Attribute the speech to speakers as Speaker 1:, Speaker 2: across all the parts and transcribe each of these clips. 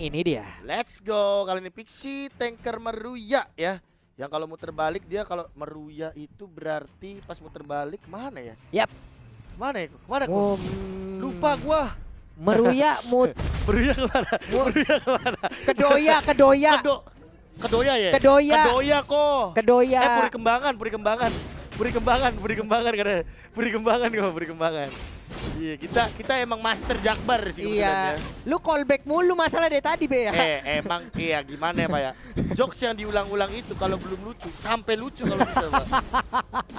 Speaker 1: Ini dia.
Speaker 2: Let's go. Kali ini Pixie tanker Meruya ya. Yang kalau muter balik dia kalau Meruya itu berarti pas muter balik mana ya?
Speaker 1: Yap.
Speaker 2: Mana ya? Kemana gua? Lupa gua.
Speaker 1: Meruya mut.
Speaker 2: Meruya kemana? Meruya kemana?
Speaker 1: Kedoya.
Speaker 2: Kedoya ya?
Speaker 1: Kedoya.
Speaker 2: Kedoya kok.
Speaker 1: Kedoya.
Speaker 2: Puri Kembangan katanya. Puri Kembangan. Iya, kita emang master Jakbar sih
Speaker 1: Iya.
Speaker 2: kebetulan ya.
Speaker 1: Lu callback mulu masalah dari tadi, Be ya.
Speaker 2: Emang iya gimana ya Pak ya. Jokes yang diulang-ulang itu kalau belum lucu sampai lucu kalau bisa Pak.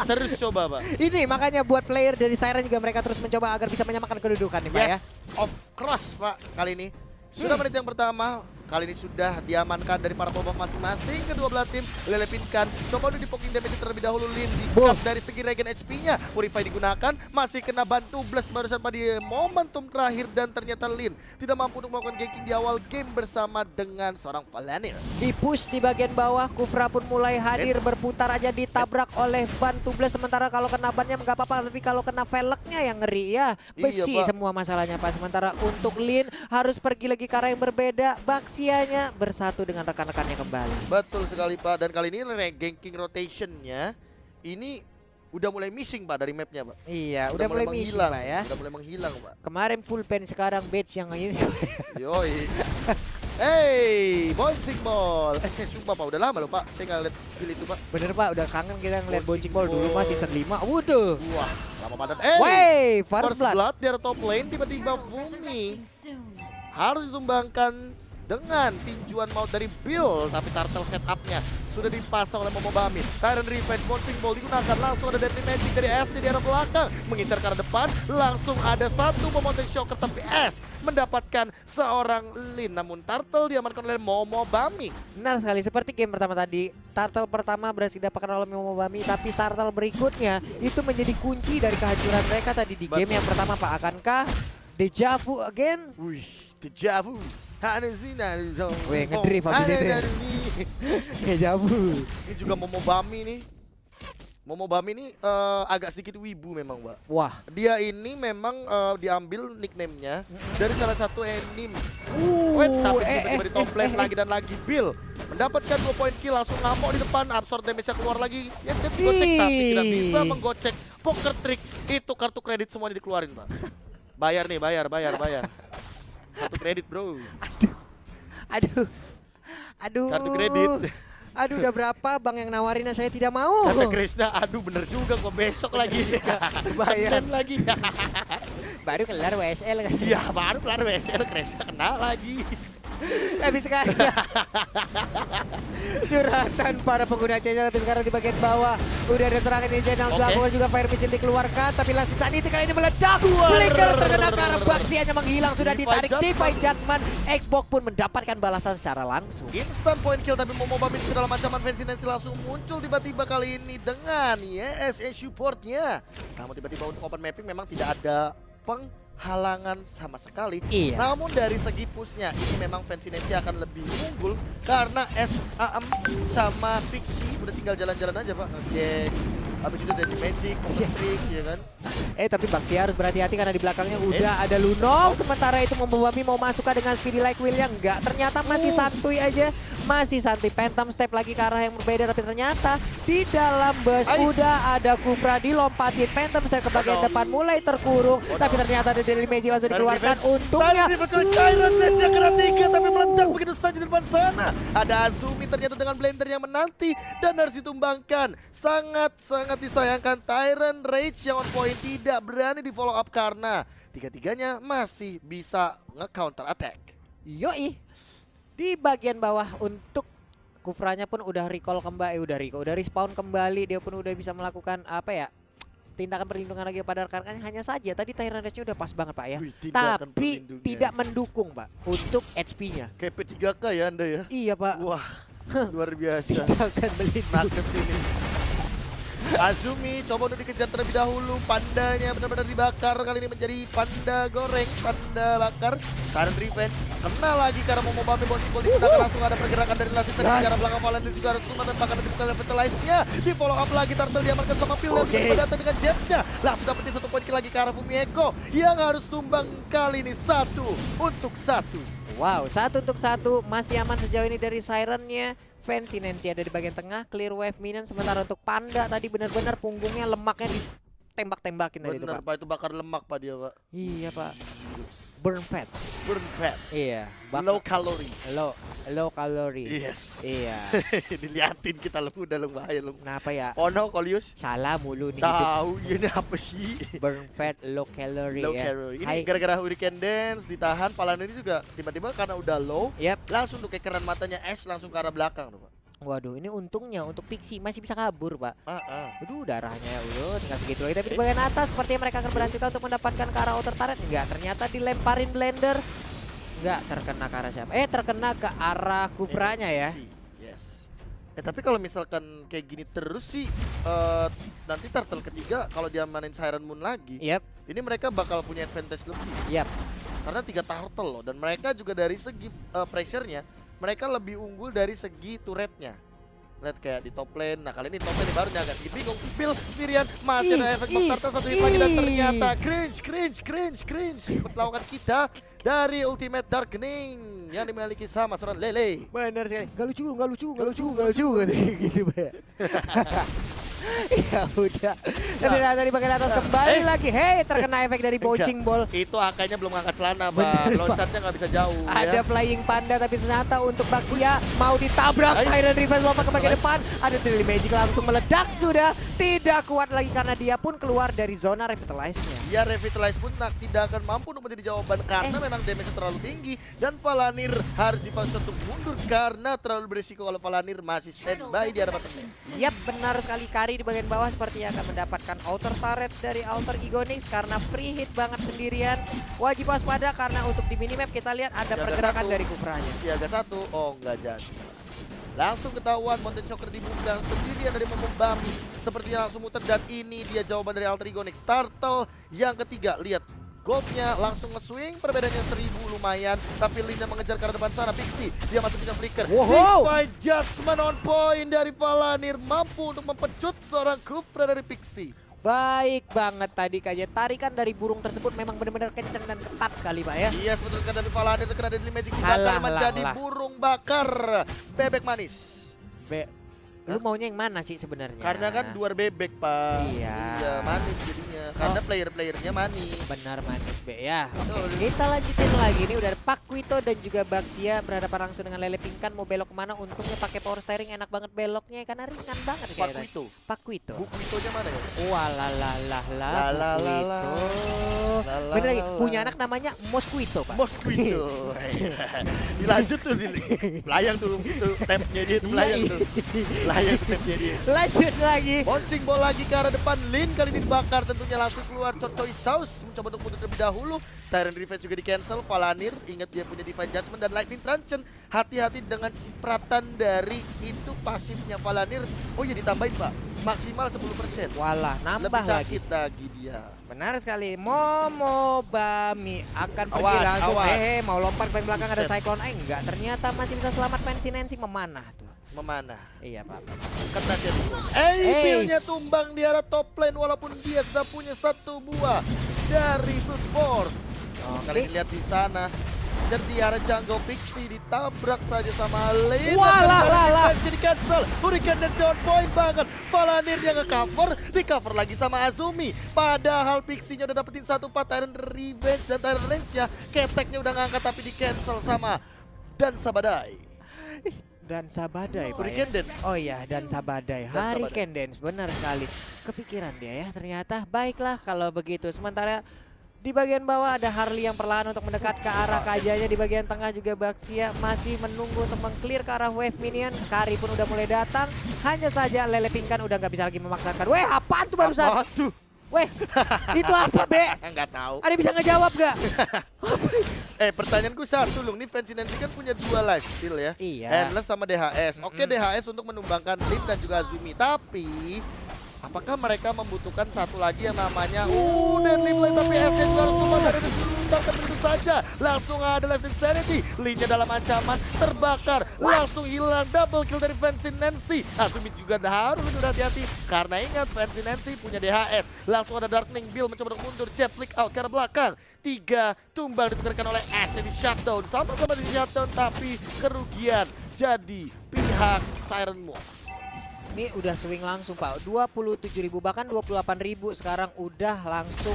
Speaker 2: Terus coba Pak.
Speaker 1: Ini makanya buat player dari Siren juga mereka terus mencoba agar bisa menyamakan kedudukan nih, Pak ya.
Speaker 2: Yes, of course Pak. Kali ini sudah menit yang pertama. Kali ini sudah diamankan dari para pemain masing-masing. Kedua belah tim lelepinkan. Coba dulu di poking damage terlebih dahulu. Lin di-cut dari segi regen HP-nya. Purify digunakan. Masih kena bantu blast barusan pada momentum terakhir. Dan ternyata Lin tidak mampu untuk melakukan ganking di awal game bersama dengan seorang Valanir.
Speaker 1: Di push di bagian bawah, Kufra pun mulai hadir berputar aja ditabrak oleh bantu blast. Sementara kalau kena bannya nggak apa-apa, tapi kalau kena velgnya yang ngeri ya. Besi
Speaker 2: Iya, Pak.
Speaker 1: semua masalahnya Pak. Sementara untuk Lin harus pergi lagi ke arah yang berbeda. Baxianya bersatu dengan rekan-rekannya kembali.
Speaker 2: Betul sekali Pak. Dan kali ini ganking rotation-nya ini udah mulai missing Pak dari mapnya Pak.
Speaker 1: Iya, udah mulai missing
Speaker 2: menghilang
Speaker 1: Pak ya.
Speaker 2: Udah mulai menghilang Pak.
Speaker 1: Kemarin full pen, sekarang badge yang ini.
Speaker 2: Yoi. Hey, bouncing ball. Saya sumpah Pak, udah lama loh Pak. Saya nggak lihat skill itu Pak.
Speaker 1: Bener Pak, udah kangen kita ngeliat
Speaker 2: Bouncing
Speaker 1: bouncing ball dulu
Speaker 2: ball.
Speaker 1: Mas season 5. Waduh.
Speaker 2: Wah, lama padat.
Speaker 1: Wey, first
Speaker 2: First
Speaker 1: blood.
Speaker 2: blood di area top lane tiba-tiba Bumi harus ditumbangkan dengan tinjuan maut dari Bill, tapi turtle setupnya sudah dipasang oleh Momo Bami. Tyrant Revenge, bouncing ball digunakan, langsung ada Deadly Magic dari S di arah belakang, mengincar ke arah depan, langsung ada satu Momentum Shocker, tapi S mendapatkan seorang Lin, namun turtle diamankan oleh Momo Bami.
Speaker 1: Benar sekali, seperti game pertama tadi. Turtle pertama berhasil didapatkan oleh Momo Bami, tapi turtle berikutnya itu menjadi kunci dari kehancuran mereka tadi di game yang pertama Pak. Akankah Deja Vu again?
Speaker 2: Wih, Deja Vu.
Speaker 1: Weh, ngedrift habis itu ya. Deja Vu.
Speaker 2: Ini juga Momo Bami nih. Momo Bami ini agak sedikit wibu memang Mbak.
Speaker 1: Wah.
Speaker 2: Dia ini memang diambil nickname-nya dari salah satu anime. Tapi tiba-tiba di top lane lagi dan lagi. Bill mendapatkan 2 poin kill, langsung ngamuk di depan, absorb damage-nya keluar lagi. Ya dia digocek tapi tidak bisa menggocek. Poker trick itu kartu kredit semuanya dikeluarin Pak. Bayar nih, bayar. Kartu kredit bro.
Speaker 1: Aduh.
Speaker 2: Kartu kredit.
Speaker 1: Aduh, udah berapa bang yang nawarin saya tidak mau.
Speaker 2: Kata Krisna, aduh bener juga kok besok lagi.
Speaker 1: Bayar.
Speaker 2: Senin lagi.
Speaker 1: Baru kelar WSL kan.
Speaker 2: Iya baru kelar WSL, Krisna kena lagi.
Speaker 1: Tapi sekarang curhatan para pengguna channel, tapi sekarang di bagian bawah udah ada serangan di channel belakang juga fire missile dikeluarkan, tapi Last Insanity kali ini meledak. Flicker terkena karena Baxianya menghilang, sudah ditarik Divine Judgment. Xbox pun mendapatkan balasan secara langsung.
Speaker 2: Instant point kill, tapi Momo Bami ke dalam ancaman Fancy Nancy langsung muncul tiba-tiba kali ini dengan YSA supportnya. Namun tiba-tiba untuk open mapping memang tidak ada penghalangan sama sekali.
Speaker 1: Iya.
Speaker 2: Namun dari segi pushnya ini memang Fancy Nancy akan lebih unggul karena SAM sama Pixie udah tinggal jalan-jalan aja Pak. Ngegeng. Habis itu dari Magic, Poker Trick ya kan.
Speaker 1: Tapi Baxia harus berhati-hati karena di belakangnya udah ada Lunov. Sementara itu Momo Bami mau masukkan dengan Speedy Like Will yang enggak. Ternyata masih santuy aja. Masih santuy. Phantom step lagi ke arah yang berbeda. Tapi ternyata di dalam bus udah ada Kufra dilompatin. Phantom step ke bagian depan mulai terkurung. Tapi ternyata ada Deadly Magic langsung dikeluarkan. Untungnya
Speaker 2: Tyrant Rage yang kena 3 tapi meledak begitu saja di depan sana. Ada Azumi ternyata dengan blender yang menanti dan harus ditumbangkan. Sangat disayangkan Tyrant Rage yang on point tidak berani di follow up karena tiga-tiganya masih bisa nge-counter attack.
Speaker 1: Yoi. Di bagian bawah untuk Kufranya pun udah recall kembali, udah respawn kembali, dia pun udah bisa melakukan apa ya? Tindakan perlindungan lagi kepada rekan-rekannya. Hanya saja tadi Tyrant Rage-nya udah pas banget Pak ya.
Speaker 2: Wih, tindakan
Speaker 1: tapi
Speaker 2: perlindungan.
Speaker 1: tidak mendukung Pak untuk HP-nya.
Speaker 2: Kayak P3K ya Anda ya?
Speaker 1: Iya Pak.
Speaker 2: Wah, luar biasa.
Speaker 1: Tindakan melindungi.
Speaker 2: Nakes ini. Azumi coba untuk dikejar terlebih dahulu. Pandanya benar-benar dibakar. Kali ini menjadi panda goreng, panda bakar. Tyrant Revenge kena lagi karena Momo Bami bouncing ball digunakan. Langsung ada pergerakan dari Last Insanity ke arah belakang Valanir juga harus turun dan bahkan ada bukan Revitalize-nya. Di follow up lagi, Turtle diamankan sama Phil dan juga datang dengan Jet-nya. Langsung dapetin 1 poin lagi ke arah Fumieko yang harus tumbang kali ini 1-1.
Speaker 1: Wow, 1-1 masih aman sejauh ini dari Sirennya. Fancy Nancy ada di bagian tengah, clear wave minion. Sementara untuk Panda tadi benar-benar punggungnya lemaknya ditembak-tembakin tadi itu
Speaker 2: Bener
Speaker 1: Pak.
Speaker 2: Pak, itu bakar lemak Pak dia Pak.
Speaker 1: Iya Pak. Burn fat.
Speaker 2: Burn fat.
Speaker 1: Iya.
Speaker 2: Low calorie.
Speaker 1: Low calorie.
Speaker 2: Yes.
Speaker 1: Iya.
Speaker 2: Diliatin kita lu udah lu bahaya lu.
Speaker 1: Kenapa ya?
Speaker 2: Oh no, Kolius.
Speaker 1: Salah mulu nih hidup.
Speaker 2: Tahu ini apa sih?
Speaker 1: Burn fat, low calorie
Speaker 2: Low
Speaker 1: ya.
Speaker 2: calorie. Ini
Speaker 1: Hai-
Speaker 2: gara-gara Hurricane Dance ditahan, Falan ini juga tiba-tiba karena udah low,
Speaker 1: Yap.
Speaker 2: langsung tuh kekeran matanya es langsung ke arah belakang tuh Pak.
Speaker 1: Waduh, ini untungnya untuk Pixie masih bisa kabur, Pak.
Speaker 2: Aduh.
Speaker 1: Aduh, darahnya ya udah tinggal segitu lagi. Tapi di bagian atas sepertinya mereka akan berhasil untuk mendapatkan ke arah outer turret. Enggak, ternyata dilemparin blender. Enggak terkena ke arah siapa? Terkena ke arah Kufranya ya.
Speaker 2: Yes. Tapi kalau misalkan kayak gini terus sih, nanti turtle ketiga kalau dia mainin Siren Moon lagi,
Speaker 1: Yap,
Speaker 2: ini mereka bakal punya advantage lebih.
Speaker 1: yap.
Speaker 2: Karena 3 turtle loh, dan mereka juga dari segi pressure-nya, mereka lebih unggul dari segi turretnya. Lihat kayak di top lane, nah kali ini top lane baru agak sedikit bingung. Bill sendirian, masih ada efek box turtle satu hit lagi dan ternyata cringe perlawanan kita dari Ultimate Darkening yang dimiliki sama seorang Lele.
Speaker 1: Benar sekali. Gak lucu gitu, Pak. Ya udah. Tapi dari bagian atas kembali lagi. Hei, terkena efek dari bouncing ball.
Speaker 2: Itu akanya belum ngangkat celana,
Speaker 1: Bener,
Speaker 2: Pak.
Speaker 1: Pak.
Speaker 2: Loncatnya nggak bisa jauh.
Speaker 1: Ada
Speaker 2: ya.
Speaker 1: flying panda tapi ternyata untuk Baxia mau ditabrak. Tyrant Revenge lompat ke bagian depan. Ada Daily Magic langsung meledak sudah. Tidak kuat lagi karena dia pun keluar dari zona revitalize-nya.
Speaker 2: Ya Revitalize pun tidak akan mampu untuk menjadi jawaban karena memang damage-nya terlalu tinggi dan Palanir harus dipaksa untuk mundur karena terlalu berisiko kalau Palanir masih standby di hadapan temen.
Speaker 1: Yap, benar sekali. Kari di bagian bawah sepertinya akan mendapatkan outer turret dari outer Egonix karena free hit banget sendirian. Wajib waspada karena untuk di minimap kita lihat ada
Speaker 2: Siaga
Speaker 1: pergerakan
Speaker 2: satu.
Speaker 1: dari Kufranya.
Speaker 2: Siaga 1, oh nggak jadi. Langsung ketahuan Mountain Shocker dibuka sendirian dari Momombami. Sepertinya langsung muter dan ini dia jawaban dari Alter Egonix. Turtle yang ketiga, lihat. Goldnya langsung nge-swing, perbedaannya 1000 lumayan. Tapi Linda mengejar ke arah depan sana, Pixie. Dia masih punya flicker.
Speaker 1: Wow.
Speaker 2: Divine Judgment on point dari Palanir. Mampu untuk mempecut seorang Kufra dari Pixie.
Speaker 1: Baik banget tadi kayaknya tarikan dari burung tersebut memang benar-benar kenceng dan ketat sekali Pak ya.
Speaker 2: Iya, sebetulnya dari Palanir terkena Deadly Magic
Speaker 1: Alah,
Speaker 2: dibakar
Speaker 1: alah,
Speaker 2: menjadi
Speaker 1: alah.
Speaker 2: burung bakar bebek manis.
Speaker 1: Lu maunya yang mana sih sebenarnya?
Speaker 2: Karena kan luar bebek, Pak.
Speaker 1: Iya.
Speaker 2: Manis jadinya. Karena player-playernya manis.
Speaker 1: Benar manis Be ya.
Speaker 2: Betul.
Speaker 1: Kita lanjutin lagi nih udah ada Pak Quito dan juga Baxia berhadapan langsung dengan Lele Pingkan mau belok kemana untungnya pakai power steering enak banget beloknya karena ringan banget
Speaker 2: Pak
Speaker 1: kayaknya.
Speaker 2: Quito.
Speaker 1: Pak Quito.
Speaker 2: Bu Quito-nya mana ya?
Speaker 1: Walalah
Speaker 2: Lala,
Speaker 1: Bu
Speaker 2: lala.
Speaker 1: Quito.
Speaker 2: Lala,
Speaker 1: Bener lagi
Speaker 2: lala.
Speaker 1: punya anak namanya Mosquito Pak.
Speaker 2: Mosquito. Dilanjut tuh, layang tuh itu tabnya dia tuh layang tuh. Layang tuh tabnya dia.
Speaker 1: Lanjut lagi.
Speaker 2: Bouncing ball lagi ke arah depan, Lin kali ini dibakar tentunya langsung keluar Choi Saus mencoba untuk mundur terlebih dahulu. Tyrant Revenge juga di cancel, Palanir ingat dia punya Divine Judgment dan Lightning Truncheon. Hati-hati dengan cipratan dari itu pasifnya Palanir. Oh ya ditambahin Pak, maksimal 10%.
Speaker 1: Walah nambah
Speaker 2: Lebih
Speaker 1: lagi.
Speaker 2: sakit lagi dia.
Speaker 1: Benar sekali. Momobami akan pergi
Speaker 2: Awas,
Speaker 1: langsung.
Speaker 2: awas.
Speaker 1: Mau lompat ke belakang ada
Speaker 2: Buset.
Speaker 1: Cyclone. Enggak, ternyata masih bisa selamat Fancy Nancy memanah tuh.
Speaker 2: Memanah.
Speaker 1: Iya Pak.
Speaker 2: Kena dia dulu. Pillnya tumbang di arah top lane walaupun dia sudah punya satu buah dari Brute Force.
Speaker 1: Oke.
Speaker 2: Kali ini lihat di sana. Jadi arah jungle Pixie ditabrak saja sama Lin.
Speaker 1: Walah, lah.
Speaker 2: Di cancel. Hurricane Dance on point banget. Valanir yang nge-cover, di-cover lagi sama Azumi. Padahal Pixie-nya udah dapetin satu part Tyrant Revenge dan Tyrant Range-nya. Keteknya udah ngangkat tapi di-cancel sama Dansa Badai.
Speaker 1: Dan Sabadai Pak ya.
Speaker 2: Hurricane Dance.
Speaker 1: Oh iya, dan Sabadai.
Speaker 2: Dan
Speaker 1: Hurricane Dance, benar sekali. Kepikiran dia ya ternyata. Baiklah kalau begitu. Sementara di bagian bawah ada Harley yang perlahan untuk mendekat ke arah kajanya. Di bagian tengah juga Baxia masih menunggu untuk mengclear ke arah wave minion. Kari pun udah mulai datang. Hanya saja Lele Pingkan udah nggak bisa lagi memaksakan. Weh, apaan tuh barusan?
Speaker 2: Apaan tuh?
Speaker 1: Weh, itu apa Be?
Speaker 2: Nggak tahu.
Speaker 1: Ada bisa ngejawab gak?
Speaker 2: Pertanyaanku satu, Lung. Nih Fancy Nancy kan punya dua lifesteal ya.
Speaker 1: Iya.
Speaker 2: Endless sama DHS. Oke, DHS untuk menumbangkan Lin dan juga Azumi. Tapi apakah mereka membutuhkan satu lagi yang namanya Deadly Blade, tapi SN harus tumbang dari dulu. ditumbangkan begitu saja. Langsung ada Last Insanity. Lee-nya dalam ancaman, terbakar. Langsung hilang, double kill dari Fancy Nancy. Azumi juga harus lebih hati-hati. Karena ingat, Fancy Nancy punya DHS. Langsung ada Darkling Bill mencoba untuk mundur. Jab flick out ke arah belakang. 3 tumbang ditukarkan oleh Ash yang di shutdown. Sama-sama di shutdown, tapi kerugian jadi pihak Siren Moon.
Speaker 1: Ini udah swing langsung Pak, 27.000 bahkan 28.000 sekarang udah langsung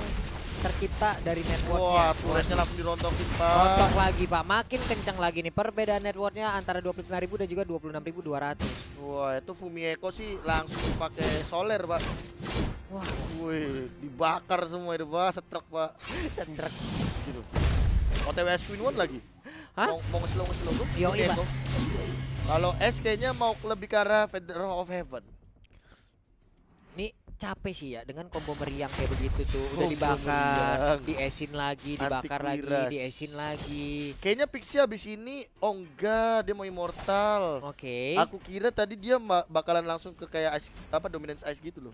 Speaker 1: tercipta dari networknya.
Speaker 2: Wah, turretnya langsung dirontokin Pak.
Speaker 1: Rontok lagi Pak, makin kencang lagi nih perbedaan networknya antara 29.000 dan juga 26.200.
Speaker 2: Wah, itu Fumieko sih langsung pakai solar Pak.
Speaker 1: Wah,
Speaker 2: Wih, dibakar semua itu Pak, setrek Pak.
Speaker 1: setrek.
Speaker 2: Gitu. OTW S Queen One lagi.
Speaker 1: Hah?
Speaker 2: Mau nge-slow tuh?
Speaker 1: Yoi, Pak.
Speaker 2: Kalau S kayaknya mau lebih ke arah Federal of Heaven.
Speaker 1: Ini capek sih ya dengan combo meriang kayak begitu tuh. Udah
Speaker 2: Combo
Speaker 1: dibakar,
Speaker 2: meriang.
Speaker 1: diesin lagi, dibakar lagi,
Speaker 2: Antivirus.
Speaker 1: diesin lagi.
Speaker 2: Kayaknya Pixie abis ini, oh enggak, dia mau immortal.
Speaker 1: Oke.
Speaker 2: Aku kira tadi dia bakalan langsung ke kayak ice, apa dominance ice gitu loh.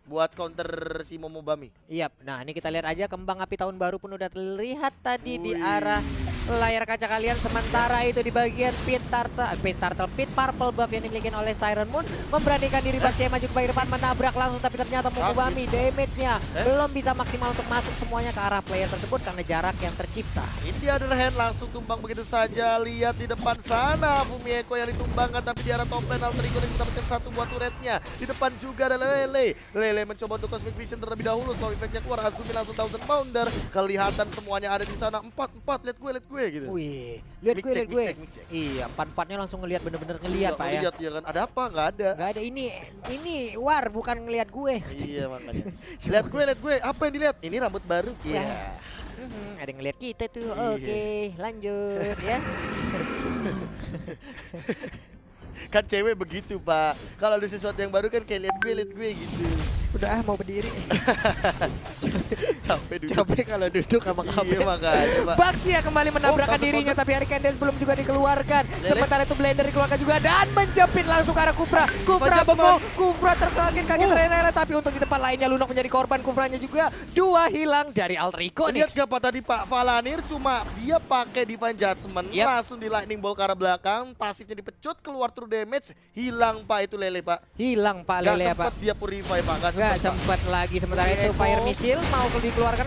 Speaker 2: Buat counter si Momobami.
Speaker 1: Iya, nah ini kita lihat aja kembang api tahun baru pun udah terlihat tadi di
Speaker 2: Wih.
Speaker 1: arah layar kaca kalian. Sementara itu di bagian pit purple buff yang dimiliki oleh Siren Moon memberanikan diri Basia maju ke bagian depan menabrak langsung, tapi ternyata Momobami damage-nya belum bisa maksimal untuk masuk semuanya ke arah player tersebut karena jarak yang tercipta.
Speaker 2: Ini adalah hand langsung tumbang begitu saja. Lihat di depan sana Fumieko yang ditumbangkan, tapi di arah top lane Alter Ego yang mendapatkan satu buat turretnya. Di depan juga ada Lele. Lele mencoba untuk Cosmic Vision terlebih dahulu. Slow effect-nya keluar. Azumi langsung 1000 pounder. Kelihatan semuanya ada di sana. 4-4. Lihat gue gitu.
Speaker 1: Wih, lihat
Speaker 2: Mic
Speaker 1: gue,
Speaker 2: check,
Speaker 1: lihat gue.
Speaker 2: mic check.
Speaker 1: Iya, empat-empatnya langsung ngelihat, bener-bener ngelihat Pak ya.
Speaker 2: Lihat ya kan. Ada apa? Nggak ada.
Speaker 1: Gak ada, ini war bukan ngelihat gue.
Speaker 2: Iya makanya. Lihat gue. Apa yang dilihat? Ini rambut baru. Iya.
Speaker 1: Ada yang ngelihat kita tuh.
Speaker 2: Iya.
Speaker 1: Oke, lanjut ya.
Speaker 2: Kan cewek begitu Pak. Kalau ada sesuatu yang baru kan kayak lihat gue gitu.
Speaker 1: Udah mau berdiri.
Speaker 2: Capek duduk.
Speaker 1: Capek kalau duduk sama kamu.
Speaker 2: Iya makanya Pak.
Speaker 1: Baxia kembali menabrakkan
Speaker 2: Oh,
Speaker 1: dirinya,
Speaker 2: counter.
Speaker 1: tapi Harry Candace belum juga dikeluarkan.
Speaker 2: Lele.
Speaker 1: Sementara itu Blender dikeluarkan juga dan menjepit langsung ke arah Kupra. Kupra
Speaker 2: Panjat,
Speaker 1: bengong, Kupra terkaget-kaget Renera, tapi untuk di tempat lainnya Lunok menjadi korban. Kupranya juga 2 hilang dari Alter Ego.
Speaker 2: Lihat siapa tadi Pak Valanir, cuma dia pakai Divine Judgment,
Speaker 1: Yep.
Speaker 2: langsung di lightning bolt ke arah belakang, pasifnya dipecut, keluar true damage, hilang Pak itu Lele Pak.
Speaker 1: Hilang Pak
Speaker 2: Gak
Speaker 1: Lele ya Pak.
Speaker 2: sempet dia purify Pak, gak
Speaker 1: Gak
Speaker 2: sempet Pak.
Speaker 1: sempat lagi. Sementara itu
Speaker 2: Eko.
Speaker 1: Fire Missile mau dikeluarkan.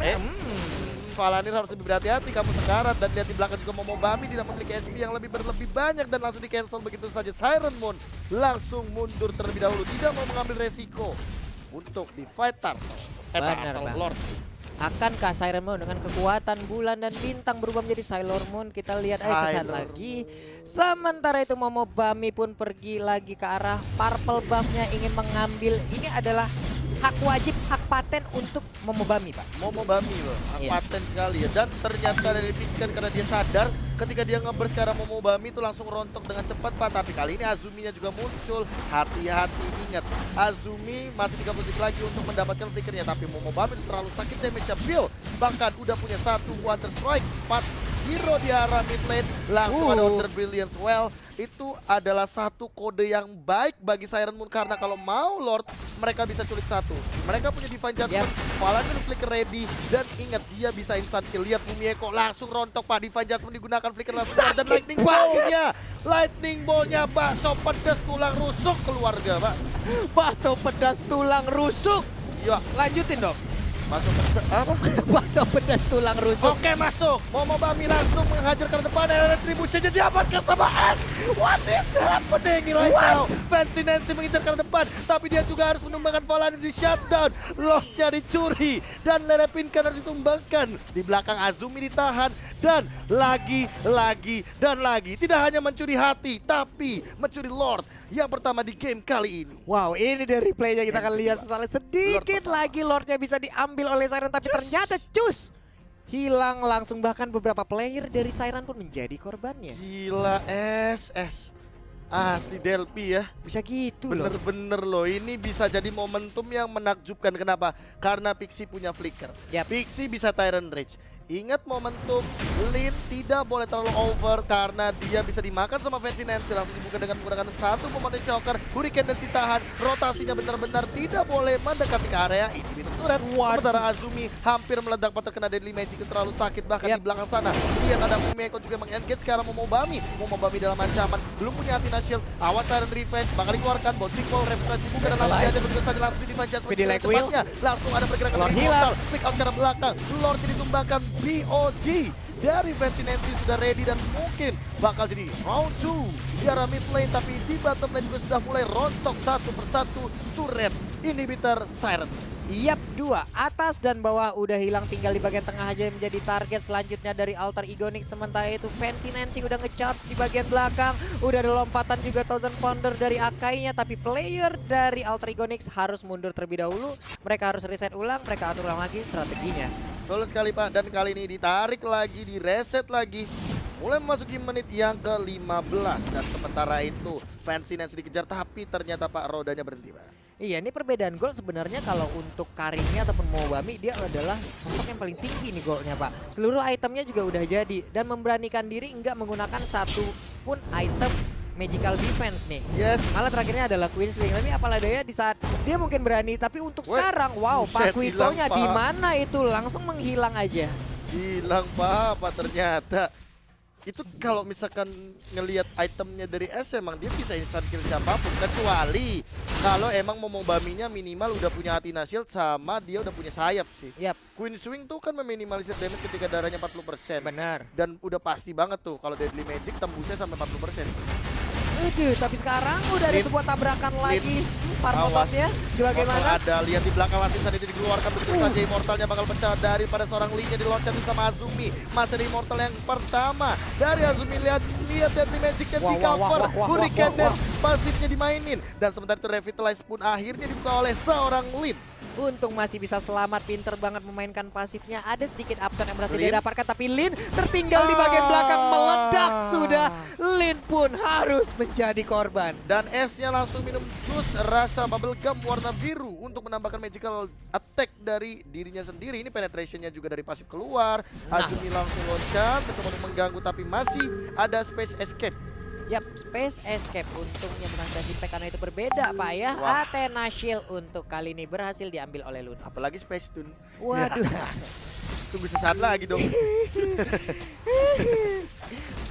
Speaker 2: Valanir harus lebih berhati-hati, kamu sekarat, dan lihat di belakang juga Momobami tidak memiliki SP yang berlebih banyak dan langsung di cancel begitu saja. Siren Moon langsung mundur terlebih dahulu, tidak mau mengambil resiko untuk di fight turtle.
Speaker 1: Benar,
Speaker 2: Turtle
Speaker 1: Bang.
Speaker 2: Lord.
Speaker 1: Akankah Siren Moon dengan kekuatan bulan dan bintang berubah menjadi Sailor Moon? Kita lihat aja sesaat
Speaker 2: Sailor
Speaker 1: lagi. Sementara itu Momobami pun pergi lagi ke arah purple buff-nya, ingin mengambil. Ini adalah hak wajib, hak paten untuk Momobami Pak.
Speaker 2: Momobami loh,
Speaker 1: Iya.
Speaker 2: paten sekali ya. Dan ternyata dari Pitkan karena dia sadar ketika dia nge-burst ke arah Momobami itu langsung rontok dengan cepat Pak. Tapi kali ini Azuminya juga muncul. Hati-hati, ingat Azumi masih 3 detik lagi untuk mendapatkan flickernya. Tapi Momobami terlalu sakit damage-nya. Bill bahkan udah punya satu Water Strike, 4 hero di arah mid lane. Langsung ada Wonder Brilliance. Well, itu adalah satu kode yang baik bagi Siren Moon, karena kalau mau Lord mereka bisa culik satu. Mereka punya Divine Judgment, Valanir flicker ready, dan ingat dia bisa instant kill. Lihat Fumieko langsung rontok Pak, Divine Judgment digunakan, flicker langsung keluar, dan lightning ballnya bakso pedas tulang rusuk keluarga Pak.
Speaker 1: Bakso pedas tulang rusuk.
Speaker 2: Ya
Speaker 1: Lanjutin dong.
Speaker 2: masuk ke apa?
Speaker 1: Bakso pedas tulang rusuk.
Speaker 2: Oke masuk, Momobami langsung menghajar ke depan dan retribusinya diamankan sama Ash. What is happening right now? Fancy Nancy mengincar ke depan, tapi dia juga harus menumbangkan Valanir di shutdown. Locknya dicuri dan Lele Pinkan harus ditumbangkan. Di belakang Azumi ditahan dan lagi. Tidak hanya mencuri hati, tapi mencuri Lord yang pertama di game kali ini.
Speaker 1: Wow, ini dari replaynya kita akan lihat sedikit
Speaker 2: Lord
Speaker 1: lagi Lordnya bisa diambil oleh Siren, tapi ternyata cus hilang langsung, bahkan beberapa player dari Siren pun menjadi korbannya.
Speaker 2: Gila SS. Asli Delphi ya.
Speaker 1: Bisa gitu loh.
Speaker 2: Bener-bener loh, ini bisa jadi momentum yang menakjubkan. Kenapa? Karena Pixie punya flicker.
Speaker 1: Yap.
Speaker 2: Pixie bisa Tyrant Rage. Ingat momentum, Lin tidak boleh terlalu over karena dia bisa dimakan sama Fancy Nancy. Langsung dibuka dengan menggunakan satu momentum shocker. Hurricane dan tahan, rotasinya benar-benar tidak boleh mendekati ke area. Ini minum turret, sementara Azumi hampir meledak pada terkena Deadly Magic yang terlalu sakit. Bahkan di belakang sana, lihat ada Fumiko juga meng-engage sekarang Momobami dalam ancaman. Belum punya Athena Shield, awan Tyrant Revenge bakal dikeluarkan. Bouncing Ball, Reputation dibuka dan langsung aja begitu saja langsung di-defense.
Speaker 1: Speedy like Will.
Speaker 2: Langsung ada pergerakan
Speaker 1: Lord
Speaker 2: dari
Speaker 1: hilang.
Speaker 2: Immortal. Flick out ke arah belakang, Lord ditumbangkan. BOD dari Fancy Nancy sudah ready dan mungkin bakal jadi round 2 di arah mid lane, tapi di bottom lane juga sudah mulai rontok satu persatu turret inhibitor Siren.
Speaker 1: Yap, 2 atas dan bawah udah hilang, tinggal di bagian tengah aja yang menjadi target selanjutnya dari Alter Egonic. Sementara itu Fancy Nancy udah nge-charge di bagian belakang, udah ada lompatan juga Thousand Pounder dari Akainya, tapi player dari Alter Egonic harus mundur terlebih dahulu. Mereka harus reset ulang, mereka atur ulang lagi strateginya.
Speaker 2: Betul sekali Pak, dan kali ini ditarik lagi, direset lagi. Mulai memasuki menit yang ke-15 dan sementara itu Fancy Nancy dikejar tapi ternyata Pak rodanya berhenti Pak.
Speaker 1: Iya, ini perbedaan gol sebenarnya kalau untuk Karinnya ataupun Momobami dia adalah sosok yang paling tinggi nih golnya Pak. Seluruh itemnya juga udah jadi dan memberanikan diri enggak menggunakan satu pun item magical defense nih.
Speaker 2: Yes.
Speaker 1: Malah terakhirnya adalah Queen Swing. Tapi apalah daya di saat dia mungkin berani, tapi untuk sekarang wow,
Speaker 2: buset,
Speaker 1: Pak Quitonya
Speaker 2: hilang,
Speaker 1: di
Speaker 2: Pak.
Speaker 1: mana itu langsung menghilang aja.
Speaker 2: Hilang Pak ternyata. Itu kalau misalkan ngelihat itemnya dari S emang dia bisa instant kill siapapun, kecuali kalau emang Momobaminya minimal udah punya Athena Shield sama dia udah punya sayap sih.
Speaker 1: Yap,
Speaker 2: Queen Swing tuh kan meminimalisir damage ketika darahnya 40%.
Speaker 1: benar.
Speaker 2: Dan udah pasti banget tuh kalau Deadly Magic tembusnya sampai 40%.
Speaker 1: Aduh, tapi sekarang udah ada
Speaker 2: Lin.
Speaker 1: sebuah tabrakan lagi.
Speaker 2: Awas.
Speaker 1: Parmotonnya bagaimana?
Speaker 2: Ada, lihat di belakang langsung saja dikeluarkan begitu saja. Immortalnya bakal pecah daripada seorang Lee-nya diloncatin sama Azumi. Masih ada Immortal yang pertama dari Azumi. Lihat Deadly Magic-nya di cover. Hurricane Dance pasifnya dimainin. Dan sementara itu Revitalize pun akhirnya dibuka oleh seorang Lin.
Speaker 1: Untung masih bisa selamat, pinter banget memainkan pasifnya. Ada sedikit upturn yang berhasil
Speaker 2: Lin.
Speaker 1: dia dapatkan, tapi Lin tertinggal di bagian belakang, meledak sudah. Lin pun harus menjadi korban.
Speaker 2: Dan S-nya langsung minum jus rasa bubblegum warna biru untuk menambahkan magical attack dari dirinya sendiri. Ini penetrationnya juga dari pasif keluar. Azumi langsung loncat, mencoba untuk mengganggu tapi masih ada space escape.
Speaker 1: Yap, Space Escape untungnya bukan Space Impact karena itu berbeda Pak ya.
Speaker 2: Wah.
Speaker 1: Athena Shield untuk kali ini berhasil diambil oleh Luna.
Speaker 2: Apalagi Space Tune.
Speaker 1: Waduh.
Speaker 2: Tunggu sesaat lagi dong.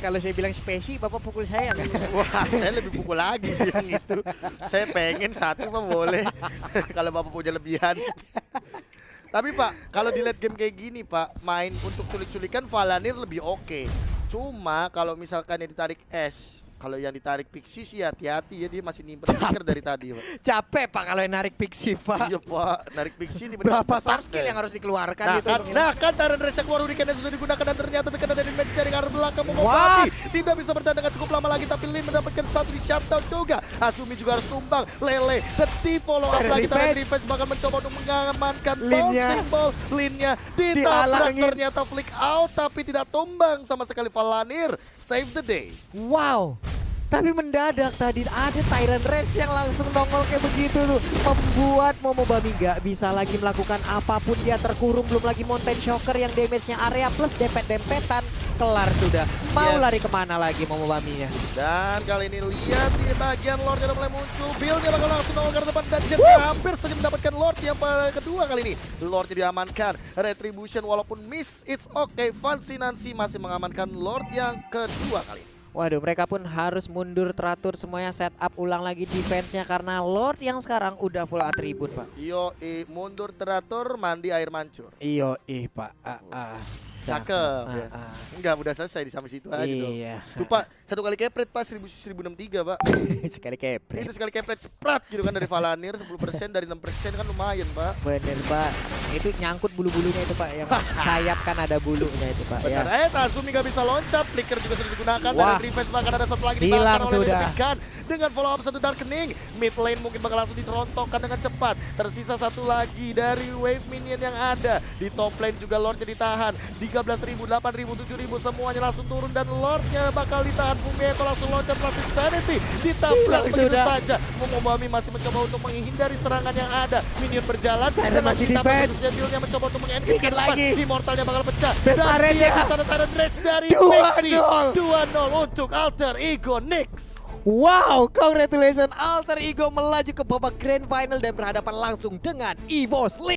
Speaker 1: Kalau saya bilang spesi, Bapak pukul saya kan?
Speaker 2: Wah, saya lebih pukul lagi sih yang itu. Saya pengen satu Pak boleh. Kalau Bapak punya lebihan. Tapi Pak, kalau di late game kayak gini Pak, main untuk culik-culikan Valanir lebih oke. Cuma kalau misalkan yang ditarik S, kalau yang ditarik Pixie sih hati-hati ya, dia masih nyimpen stiker dari tadi Pak.
Speaker 1: Capek Pak kalau yang narik Pixie Pak.
Speaker 2: Iya Pak, narik Pixie tiba-tiba
Speaker 1: Berapa
Speaker 2: pas
Speaker 1: skill yang harus dikeluarkan
Speaker 2: Nah
Speaker 1: gitu.
Speaker 2: kan Tyrant Race keluar Hurricane yang sudah digunakan dan ternyata terkena dari Magic dari arah belakang Momobami. Tidak bisa bertahan dengan cukup lama lagi tapi Lin mendapatkan satu di shutdown juga. Azumi juga harus tumbang. Lele dan di follow up lagi Tyrant Revenge bakal mencoba untuk mengamankan bouncing ball. Lin-nya ditabrak ternyata flick out tapi tidak tumbang sama sekali. Valanir save the day.
Speaker 1: Wow. Tapi mendadak tadi ada Tyrant Rage yang langsung nongol kayak begitu tuh. Membuat Momobami gak bisa lagi melakukan apapun. Dia terkurung, belum lagi Mountain Shocker yang damage-nya area plus dempet-dempetan. Kelar sudah. Mau lari kemana lagi Momobaminya?
Speaker 2: Dan kali ini lihat di bagian Lord udah mulai muncul. Build-nya bakal langsung nongol ke depan dan Jet hampir saja mendapatkan Lord yang kedua kali ini. Lord-nya diamankan. Retribution walaupun miss, it's okay. Fancy Nancy masih mengamankan Lord yang kedua kali ini.
Speaker 1: Waduh, mereka pun harus mundur teratur semuanya, setup ulang lagi defense-nya karena Lord yang sekarang udah full atribut, Pak.
Speaker 2: Mundur teratur, mandi air mancur.
Speaker 1: Pak.
Speaker 2: Cakep ya. Enggak, udah selesai di sampai situ aja dong. Tuh Pak, satu kali kepret Pak 1063 Pak.
Speaker 1: Sekali kepret.
Speaker 2: Itu sekali kepret ceprat gitu kan dari Valanir 10% dari 6% kan lumayan Pak.
Speaker 1: Bener Pak, itu nyangkut bulu-bulunya itu Pak, yang sayap kan ada bulunya itu Pak.
Speaker 2: Benar, Azumi gak bisa loncat, flicker juga sudah digunakan. Dan Revenge bahkan ada satu lagi
Speaker 1: hilang
Speaker 2: dibakar oleh
Speaker 1: sudah.
Speaker 2: Levikan. dengan follow up satu Darkening. Mid lane mungkin bakal langsung diterontokkan dengan cepat. Tersisa satu lagi dari wave minion yang ada. Di top lane juga Lordnya ditahan. 13.000, 8.000, 7.000 semuanya langsung turun dan Lordnya bakal ditahan. Fumieko langsung loncat plus Insanity. Ditabrak begitu saja. Momobami masih mencoba untuk menghindari serangan yang ada. Minion berjalan
Speaker 1: Siren masih
Speaker 2: ditambah
Speaker 1: defense.
Speaker 2: Jadilnya mencoba untuk meng-engage ke
Speaker 1: Sedikit
Speaker 2: depan.
Speaker 1: lagi.
Speaker 2: Immortalnya bakal pecah.
Speaker 1: Best
Speaker 2: Dan
Speaker 1: Tyrant
Speaker 2: dia
Speaker 1: ya.
Speaker 2: kesana Tyrant Rage dari
Speaker 1: 2-0.
Speaker 2: Mexi. 2-0 untuk Alter Ego Nyx.
Speaker 1: Wow, congratulations Alter Ego melaju ke babak grand final dan berhadapan langsung dengan EVOS League.